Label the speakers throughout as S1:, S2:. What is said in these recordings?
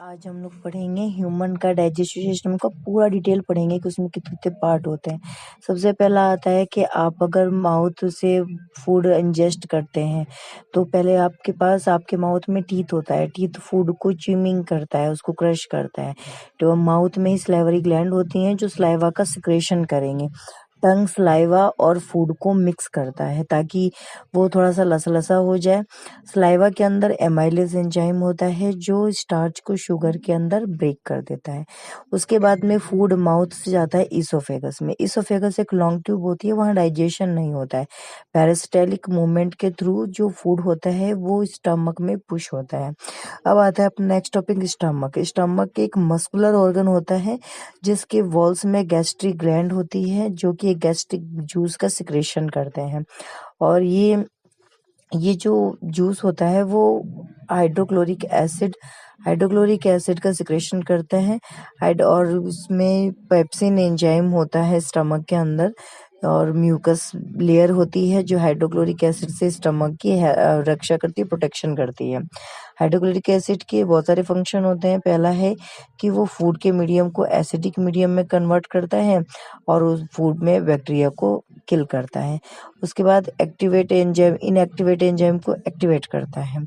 S1: आज हम लोग पढ़ेंगे ह्यूमन का डाइजेस्टिव सिस्टम का पूरा डिटेल पढ़ेंगे कि उसमें कितने कितने पार्ट होते हैं। सबसे पहला आता है कि आप अगर माउथ से फूड इंजेस्ट करते हैं तो पहले आपके पास आपके माउथ में टीथ होता है। टीथ फूड को च्यूइंग करता है, उसको क्रश करता है। तो माउथ में ही सलाइवरी ग्लैंड होती हैं जो सलाइवा का सिक्रेशन करेंगे। टंग सलाइवा और फूड को मिक्स करता है ताकि वो थोड़ा सा लसा हो जाए। सलाइवा के अंदर एमाइलेज एंजाइम होता है जो स्टार्च को शुगर के अंदर ब्रेक कर देता है। उसके बाद में फूड माउथ से जाता है ईसोफेगस में। ईसोफेगस एक लॉन्ग ट्यूब होती है, वहाँ डाइजेशन नहीं होता है। पेरिस्टालिक मूवमेंट के थ्रू जो फूड होता है वो स्टमक में पुश होता है। अब आता है अपना नेक्स्ट टॉपिक, स्टमक। स्टमक एक मस्कुलर ऑर्गन होता है जिसके वॉल्स में गैस्ट्रिक ग्लैंड होती है जो कि एक गैस्ट्रिक जूस का सिक्रेशन करते हैं। और ये जो जूस होता है वो हाइड्रोक्लोरिक एसिड का सिक्रेशन करता है। और उसमें पेप्सिन एंजाइम होता है स्टमक के अंदर, और म्यूकस लेयर होती है जो हाइड्रोक्लोरिक एसिड से स्टमक की रक्षा करती है, प्रोटेक्शन करती है। हाइड्रोक्लोरिक एसिड के बहुत सारे फंक्शन होते हैं। पहला है कि वो फूड के मीडियम को एसिडिक मीडियम में कन्वर्ट करता है और उस फूड में बैक्टीरिया को किल करता है। उसके बाद इनएक्टिवेट एंजाइम को एक्टिवेट करता है।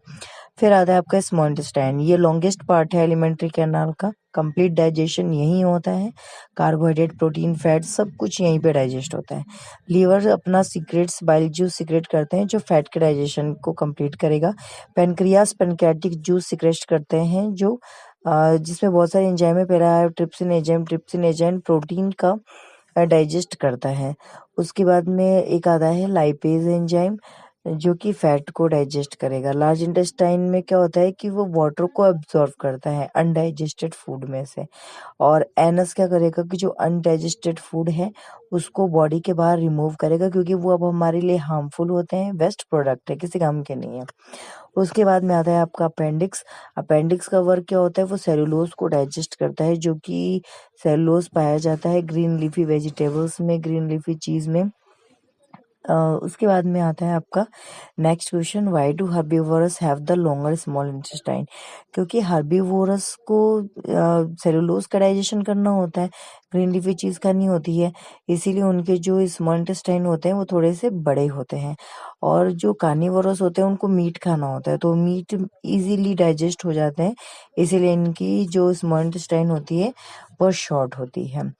S1: फिर आता है आपका स्मॉल इंटेस्टाइन। ये लॉन्गेस्ट पार्ट है एलिमेंट्री कैनाल का। कंप्लीट डाइजेशन यहीं होता है। कार्बोहाइड्रेट, प्रोटीन, फैट सब कुछ यहीं पे डाइजेस्ट होता है। लीवर अपना सीक्रेट्स बाइल जूस सीक्रेट करते हैं जो फैट के डाइजेशन को कंप्लीट करेगा। पेनक्रियास पैनक्रियाटिक जूस सीक्रेट करते हैं जो जिसमें बहुत सारे एंजाइम है। पहला है ट्रिप्सिन एंजाइम प्रोटीन का डाइजेस्ट करता है। उसके बाद में एक आता है लाइपेज एंजाइम जो कि फैट को डाइजेस्ट करेगा। लार्ज इंटेस्टाइन में क्या होता है कि वो वाटर को एब्जॉर्ब करता है अनडाइजेस्टेड फूड में से। और एनस क्या करेगा कि जो अनडाइजेस्टेड फूड है उसको बॉडी के बाहर रिमूव करेगा क्योंकि वो अब हमारे लिए हार्मफुल होते हैं, वेस्ट प्रोडक्ट है, किसी काम के नहीं है। उसके बाद में आता है आपका अपेंडिक्स। अपेंडिक्स का वर्क क्या होता है, वो सेलुलोज को डाइजेस्ट करता है जो कि सेलुलोज पाया जाता है ग्रीन लीफी वेजिटेबल्स में, ग्रीन लीफी चीज में। उसके बाद में आता है आपका next question, why do herbivores have the longer small intestine. क्योंकि हर्बीवोरस को सेलुलोज का डाइजेशन करना होता है, ग्रीन लीफी चीज करनी होती है, इसीलिए उनके जो स्मॉल इंटेस्टाइन होते हैं वो थोड़े से बड़े होते हैं। और जो कार्निवोरस होते हैं उनको मीट खाना होता है तो मीट इजीली डाइजेस्ट हो जाते हैं, इसीलिए इनकी जो स्मॉल इंटेस्टाइन होती है वो शॉर्ट होती है।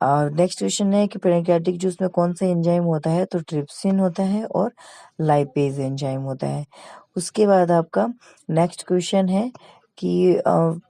S1: नेक्स्ट क्वेश्चन है कि पैनक्रियाटिक जूस में कौन सा एंजाइम होता है, तो ट्रिप्सिन होता है और लाइपेज एंजाइम होता है। उसके बाद आपका नेक्स्ट क्वेश्चन है कि